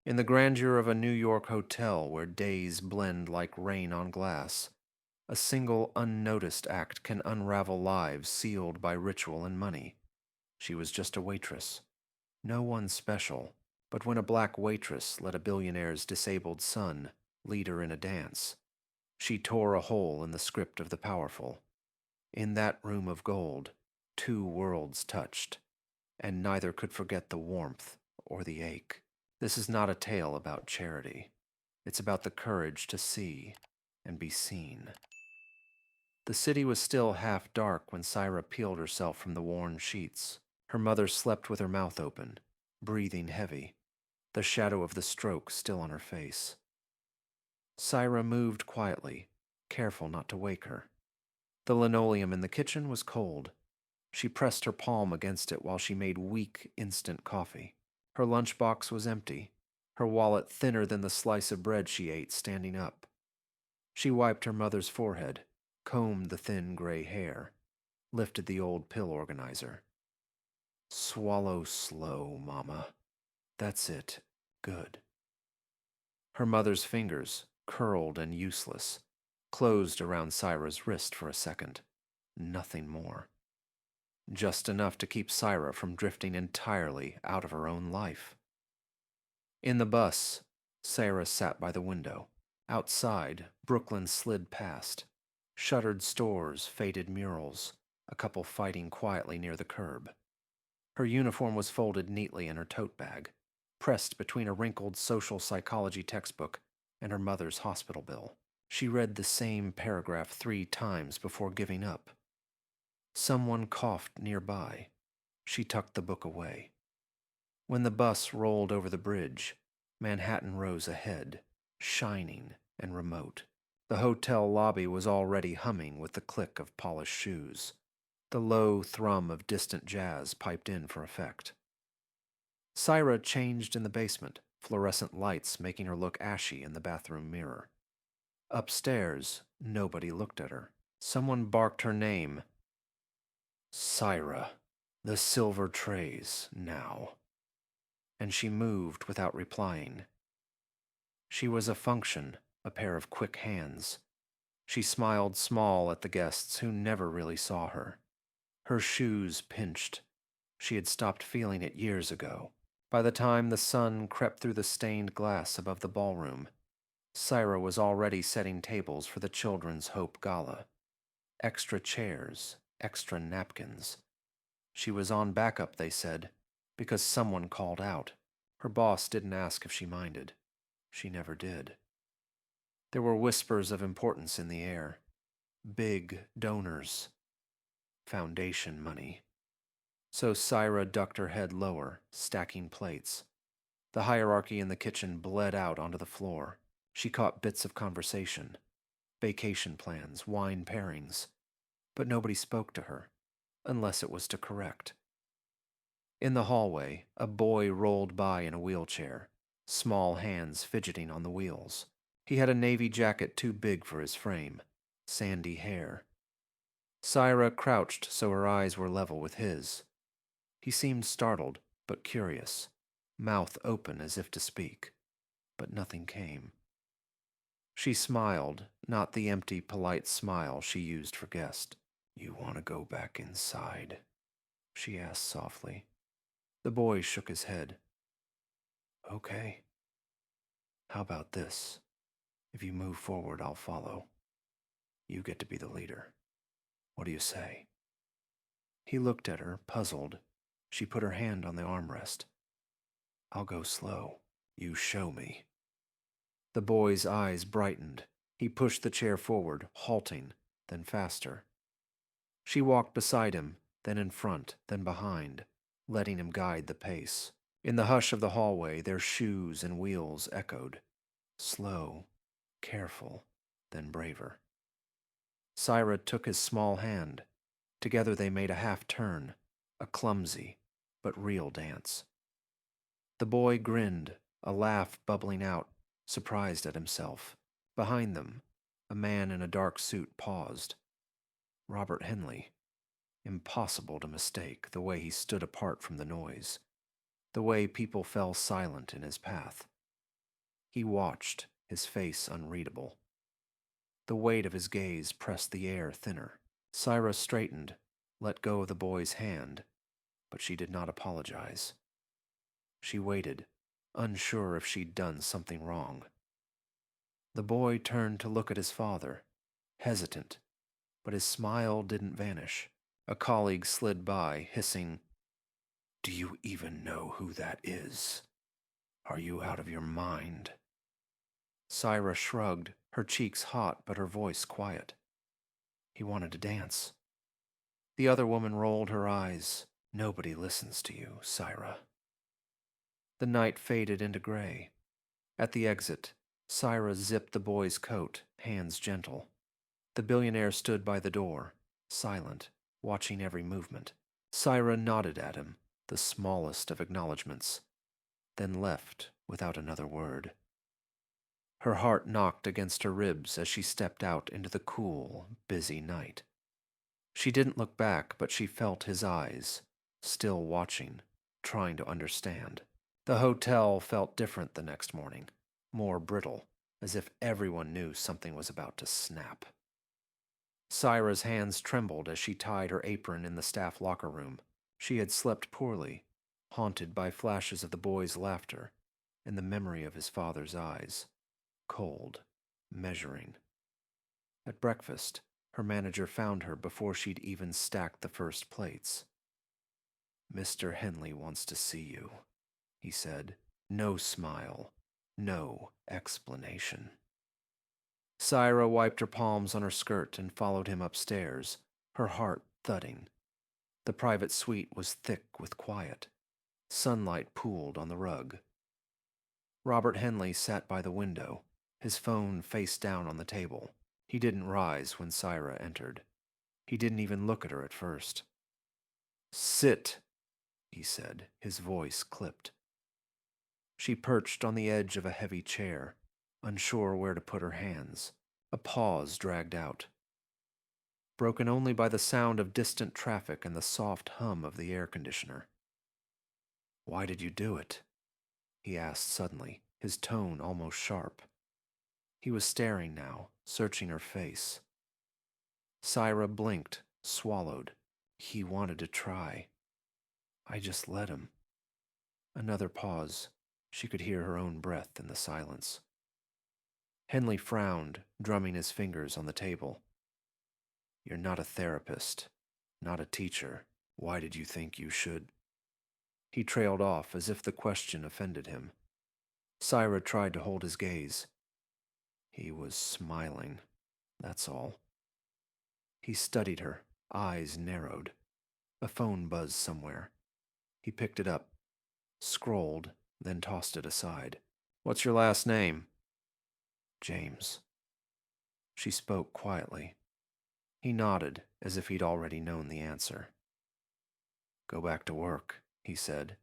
In the grandeur of a New York hotel where days blend like rain on glass, a single unnoticed act can unravel lives sealed by ritual and money. She was just a waitress. No one special, but when a black waitress let a billionaire's disabled son lead her in a dance, she tore a hole in the script of the powerful. In that room of gold, two worlds touched, and neither could forget the warmth or the ache. This is not a tale about charity. It's about the courage to see and be seen. The city was still half dark when Syra peeled herself from the worn sheets. Her mother slept with her mouth open, breathing heavy, the shadow of the stroke still on her face. Syra moved quietly, careful not to wake her. The linoleum in the kitchen was cold. She pressed her palm against it while she made weak, instant coffee. Her lunchbox was empty, her wallet thinner than the slice of bread she ate standing up. She wiped her mother's forehead, combed the thin gray hair, lifted the old pill organizer. Swallow slow, Mama. That's it. Good. Her mother's fingers, curled and useless, closed around Syra's wrist for a second. Nothing more. Just enough to keep Syra from drifting entirely out of her own life. In the bus, Sarah sat by the window. Outside, Brooklyn slid past. Shuttered stores, faded murals, a couple fighting quietly near the curb. Her uniform was folded neatly in her tote bag, pressed between a wrinkled social psychology textbook and her mother's hospital bill. She read the same paragraph 3 times before giving up. Someone coughed nearby. She tucked the book away. When the bus rolled over the bridge, Manhattan rose ahead, shining and remote. The hotel lobby was already humming with the click of polished shoes. The low thrum of distant jazz piped in for effect. Syra changed in the basement, fluorescent lights making her look ashy in the bathroom mirror. Upstairs, nobody looked at her. Someone barked her name. Syra. The silver trays, now. And she moved without replying. She was a function, a pair of quick hands. She smiled small at the guests who never really saw her. Her shoes pinched. She had stopped feeling it years ago. By the time the sun crept through the stained glass above the ballroom, Syra was already setting tables for the Children's Hope Gala. Extra chairs, extra napkins. She was on backup, they said, because someone called out. Her boss didn't ask if she minded. She never did. There were whispers of importance in the air. Big donors. Foundation money. So Syra ducked her head lower, stacking plates. The hierarchy in the kitchen bled out onto the floor. She caught bits of conversation. Vacation plans, wine pairings. But nobody spoke to her, unless it was to correct. In the hallway, a boy rolled by in a wheelchair, small hands fidgeting on the wheels. He had a navy jacket too big for his frame, sandy hair. Syra crouched so her eyes were level with his. He seemed startled, but curious, mouth open as if to speak, but nothing came. She smiled, not the empty, polite smile she used for guests. "You want to go back inside?" she asked softly. The boy shook his head. "Okay. How about this? If you move forward, I'll follow. You get to be the leader. What do you say?" He looked at her, puzzled. She put her hand on the armrest. "I'll go slow. You show me." The boy's eyes brightened. He pushed the chair forward, halting, then faster. She walked beside him, then in front, then behind, letting him guide the pace. In the hush of the hallway, their shoes and wheels echoed. Slow, careful, then braver. Syra took his small hand. Together they made a half-turn, a clumsy but real dance. The boy grinned, a laugh bubbling out, surprised at himself. Behind them, a man in a dark suit paused. Robert Henley. Impossible to mistake the way he stood apart from the noise, the way people fell silent in his path. He watched, his face unreadable. The weight of his gaze pressed the air thinner. Syra straightened, let go of the boy's hand, but she did not apologize. She waited, unsure if she'd done something wrong. The boy turned to look at his father, hesitant, but his smile didn't vanish. A colleague slid by, hissing, "Do you even know who that is? Are you out of your mind?" Syra shrugged, her cheeks hot but her voice quiet. He wanted to dance. The other woman rolled her eyes. "Nobody listens to you, Syra." The night faded into gray. At the exit, Syra zipped the boy's coat, hands gentle. The billionaire stood by the door, silent, watching every movement. Syra nodded at him, the smallest of acknowledgments, then left without another word. Her heart knocked against her ribs as she stepped out into the cool, busy night. She didn't look back, but she felt his eyes, still watching, trying to understand. The hotel felt different the next morning, more brittle, as if everyone knew something was about to snap. Syra's hands trembled as she tied her apron in the staff locker room. She had slept poorly, haunted by flashes of the boy's laughter and the memory of his father's eyes, cold, measuring. At breakfast, her manager found her before she'd even stacked the first plates. "Mr. Henley wants to see you," he said. No smile, no explanation. Syra wiped her palms on her skirt and followed him upstairs, her heart thudding. The private suite was thick with quiet. Sunlight pooled on the rug. Robert Henley sat by the window, his phone face down on the table. He didn't rise when Syra entered. He didn't even look at her at first. "Sit," he said, his voice clipped. She perched on the edge of a heavy chair, unsure where to put her hands. A pause dragged out, broken only by the sound of distant traffic and the soft hum of the air conditioner. "Why did you do it?" he asked suddenly, his tone almost sharp. He was staring now, searching her face. Syra blinked, swallowed. "He wanted to try. I just let him." Another pause. She could hear her own breath in the silence. Henley frowned, drumming his fingers on the table. "You're not a therapist, not a teacher. Why did you think you should?" He trailed off as if the question offended him. Syra tried to hold his gaze. He was smiling, that's all. He studied her, eyes narrowed. A phone buzzed somewhere. He picked it up, scrolled, then tossed it aside. "What's your last name?" "James." She spoke quietly. He nodded, as if he'd already known the answer. "Go back to work," he said.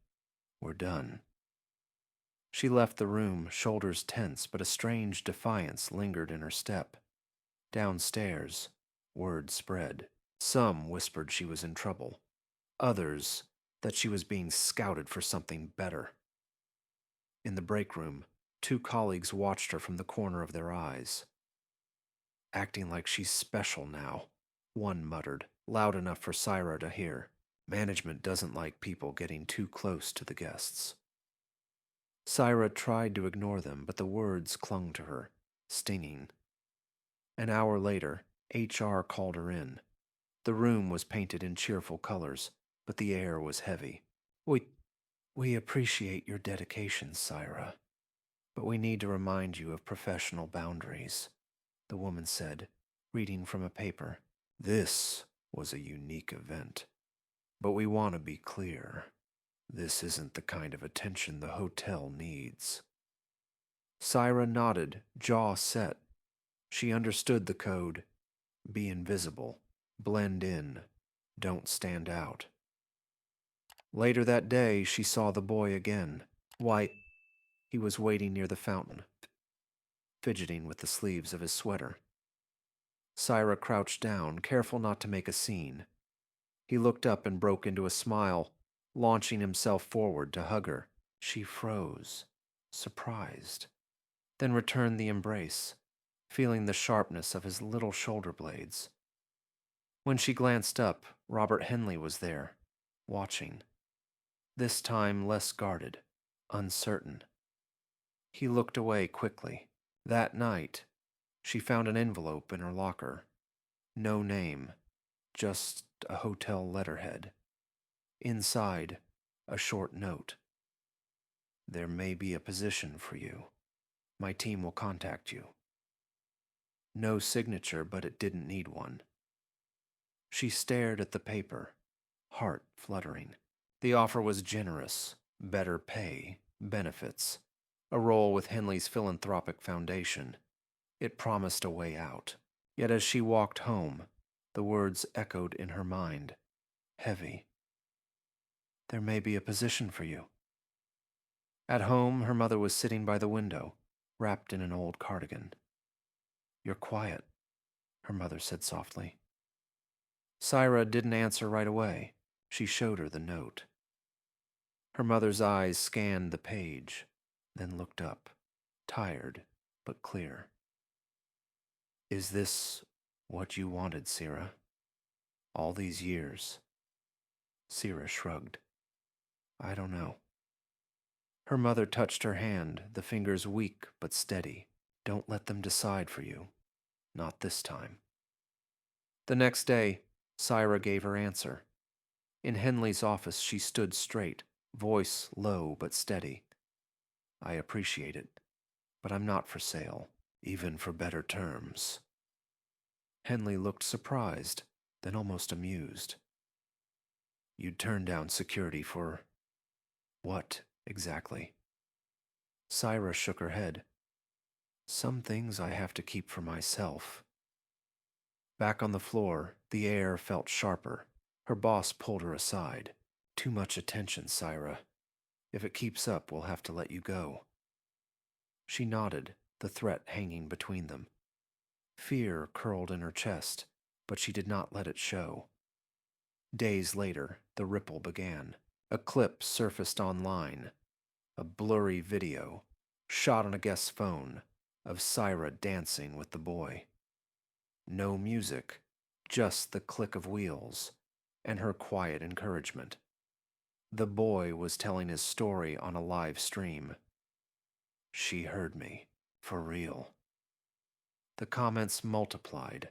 "We're done." She left the room, shoulders tense, but a strange defiance lingered in her step. Downstairs, word spread. Some whispered she was in trouble. Others, that she was being scouted for something better. In the break room, two colleagues watched her from the corner of their eyes. "Acting like she's special now," one muttered, loud enough for Syra to hear. "Management doesn't like people getting too close to the guests." Syra tried to ignore them, but the words clung to her, stinging. An hour later, HR called her in. The room was painted in cheerful colors, but the air was heavy. We appreciate your dedication, Syra, but we need to remind you of professional boundaries," the woman said, reading from a paper. "This was a unique event, but we want to be clear. This isn't the kind of attention the hotel needs." Syra nodded, jaw set. She understood the code. Be invisible. Blend in. Don't stand out. Later that day, she saw the boy again. He was waiting near the fountain, fidgeting with the sleeves of his sweater. Syra crouched down, careful not to make a scene. He looked up and broke into a smile, launching himself forward to hug her. She froze, surprised. then returned the embrace, feeling the sharpness of his little shoulder blades. When she glanced up, Robert Henley was there, watching, this time less guarded, uncertain. He looked away quickly. That night, she found an envelope in her locker. No name, just a hotel letterhead. Inside, a short note. There may be a position for you. My team will contact you. No signature, but it didn't need one. She stared at the paper, heart fluttering. The offer was generous, better pay, benefits, a role with Henley's philanthropic foundation. It promised a way out. Yet as she walked home, the words echoed in her mind, heavy. There may be a position for you. At home, her mother was sitting by the window, wrapped in an old cardigan. You're quiet, her mother said softly. Syra didn't answer right away. She showed her the note. Her mother's eyes scanned the page, then looked up, tired but clear. Is this what you wanted, Syra? All these years? Syra shrugged. I don't know. Her mother touched her hand, the fingers weak but steady. Don't let them decide for you. Not this time. The next day, Syra gave her answer. In Henley's office, she stood straight, voice low but steady. I appreciate it, but I'm not for sale, even for better terms. Henley looked surprised, then almost amused. You'd turn down security for what, exactly? Syra shook her head. Some things I have to keep for myself. Back on the floor, the air felt sharper. Her boss pulled her aside. Too much attention, Syra. If it keeps up, we'll have to let you go. She nodded, the threat hanging between them. Fear curled in her chest, but she did not let it show. Days later, the ripple began. A clip surfaced online. A blurry video, shot on a guest's phone, of Syra dancing with the boy. No music, just the click of wheels, and her quiet encouragement. The boy was telling his story on a live stream. She heard me, for real. The comments multiplied.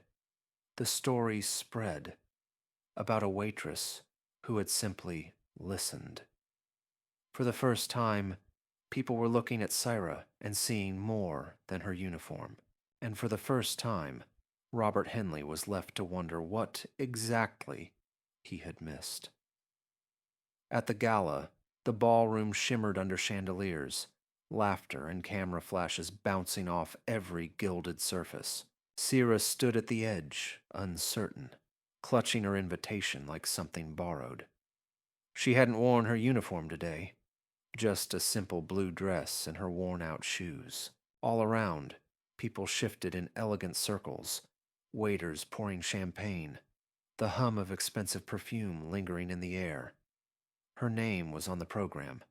The story spread, about a waitress who had simply listened. For the first time, people were looking at Syra and seeing more than her uniform. And for the first time, Robert Henley was left to wonder what exactly he had missed. At the gala, the ballroom shimmered under chandeliers, laughter and camera flashes bouncing off every gilded surface. Syra stood at the edge, uncertain, clutching her invitation like something borrowed. She hadn't worn her uniform today, just a simple blue dress and her worn-out shoes. All around, people shifted in elegant circles, waiters pouring champagne, the hum of expensive perfume lingering in the air. Her name was on the program,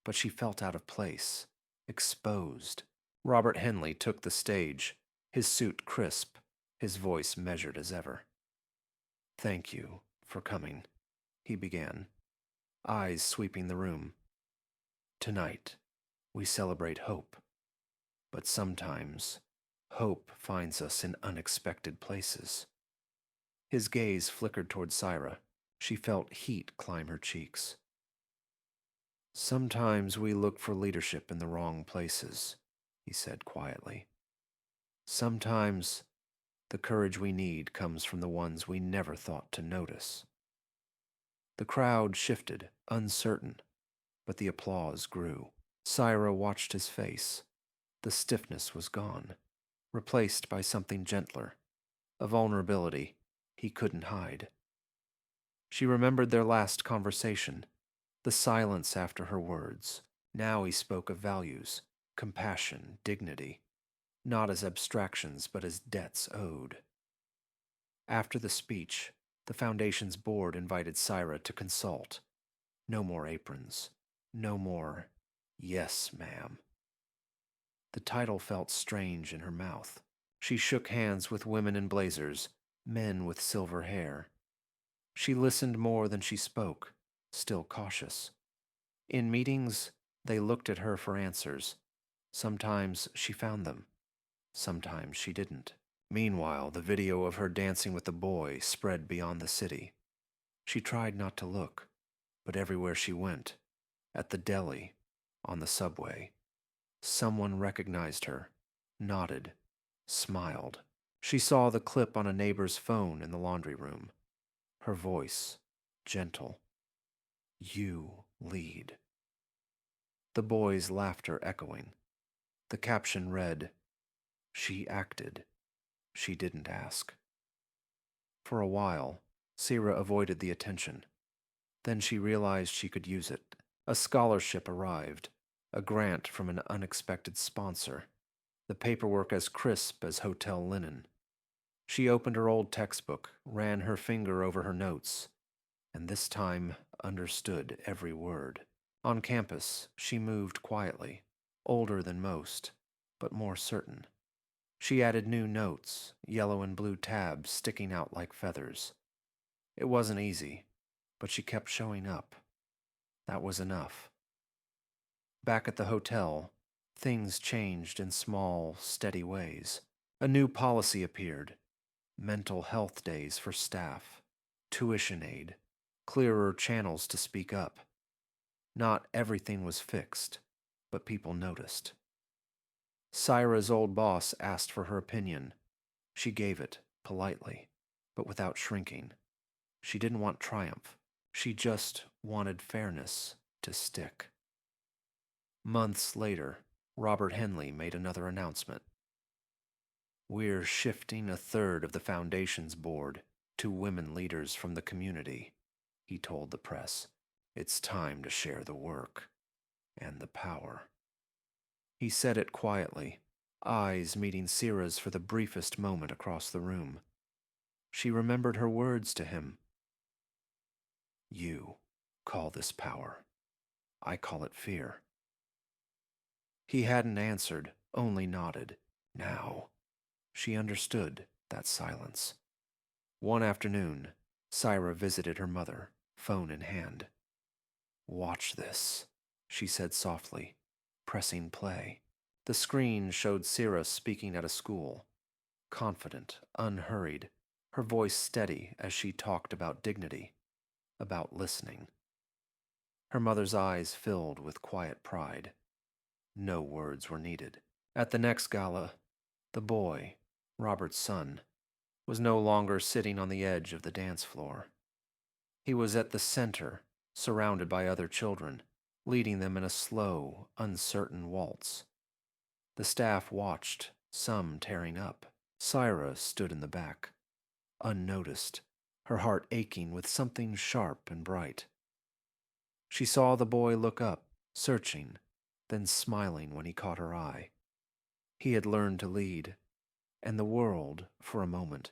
but she felt out of place, exposed. Robert Henley took the stage, his suit crisp, his voice measured as ever. Thank you for coming, he began, eyes sweeping the room. Tonight, we celebrate hope, but sometimes hope finds us in unexpected places. His gaze flickered toward Syra. She felt heat climb her cheeks. Sometimes we look for leadership in the wrong places, he said quietly. Sometimes the courage we need comes from the ones we never thought to notice. The crowd shifted, uncertain, but the applause grew. Syra watched his face. The stiffness was gone, replaced by something gentler, a vulnerability he couldn't hide. She remembered their last conversation, the silence after her words. Now he spoke of values, compassion, dignity, not as abstractions but as debts owed. After the speech, the Foundation's board invited Syra to consult. No more aprons. No more, yes, ma'am. The title felt strange in her mouth. She shook hands with women in blazers, men with silver hair. She listened more than she spoke, still cautious. In meetings, they looked at her for answers. Sometimes she found them. Sometimes she didn't. Meanwhile, the video of her dancing with the boy spread beyond the city. She tried not to look, but everywhere she went, at the deli, on the subway, someone recognized her, nodded, smiled. She saw the clip on a neighbor's phone in the laundry room. Her voice, gentle. You lead. The boy's laughter echoing. The caption read, "She acted. She didn't ask." For a while, Sierra avoided the attention. Then she realized she could use it. A scholarship arrived, a grant from an unexpected sponsor, the paperwork as crisp as hotel linen. She opened her old textbook, ran her finger over her notes, and this time understood every word. On campus, she moved quietly, older than most, but more certain. She added new notes, yellow and blue tabs sticking out like feathers. It wasn't easy, but she kept showing up. That was enough. Back at the hotel, things changed in small, steady ways. A new policy appeared. Mental health days for staff, tuition aid, clearer channels to speak up. Not everything was fixed, but people noticed. Syra's old boss asked for her opinion. She gave it, politely, but without shrinking. She didn't want triumph. She just wanted fairness to stick. Months later, Robert Henley made another announcement. "We're shifting a third of the Foundation's board to women leaders from the community," he told the press. "It's time to share the work and the power." He said it quietly, eyes meeting Sierra's for the briefest moment across the room. She remembered her words to him. "You call this power. I call it fear." He hadn't answered, only nodded. Now, she understood that silence. One afternoon, Syra visited her mother, phone in hand. "Watch this," she said softly, pressing play. The screen showed Sierra speaking at a school. Confident, unhurried, her voice steady as she talked about dignity, about listening. Her mother's eyes filled with quiet pride. No words were needed. At the next gala, the boy, Robert's son, was no longer sitting on the edge of the dance floor. He was at the center, surrounded by other children, leading them in a slow, uncertain waltz. The staff watched, some tearing up. Syra stood in the back, unnoticed, her heart aching with something sharp and bright. She saw the boy look up, searching, then smiling when he caught her eye. He had learned to lead, and the world, for a moment,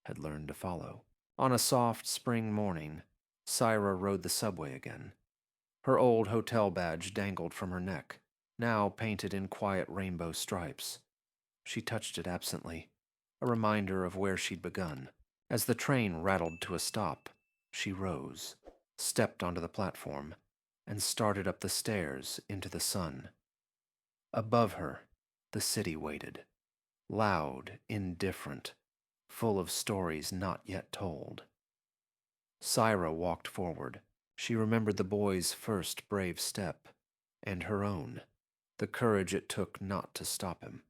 had learned to follow. On a soft spring morning, Syra rode the subway again. Her old hotel badge dangled from her neck, now painted in quiet rainbow stripes. She touched it absently, a reminder of where she'd begun. As the train rattled to a stop, she rose, stepped onto the platform, and started up the stairs into the sun. Above her, the city waited, loud, indifferent, full of stories not yet told. Syra walked forward. She remembered the boy's first brave step, and her own, the courage it took not to stop him.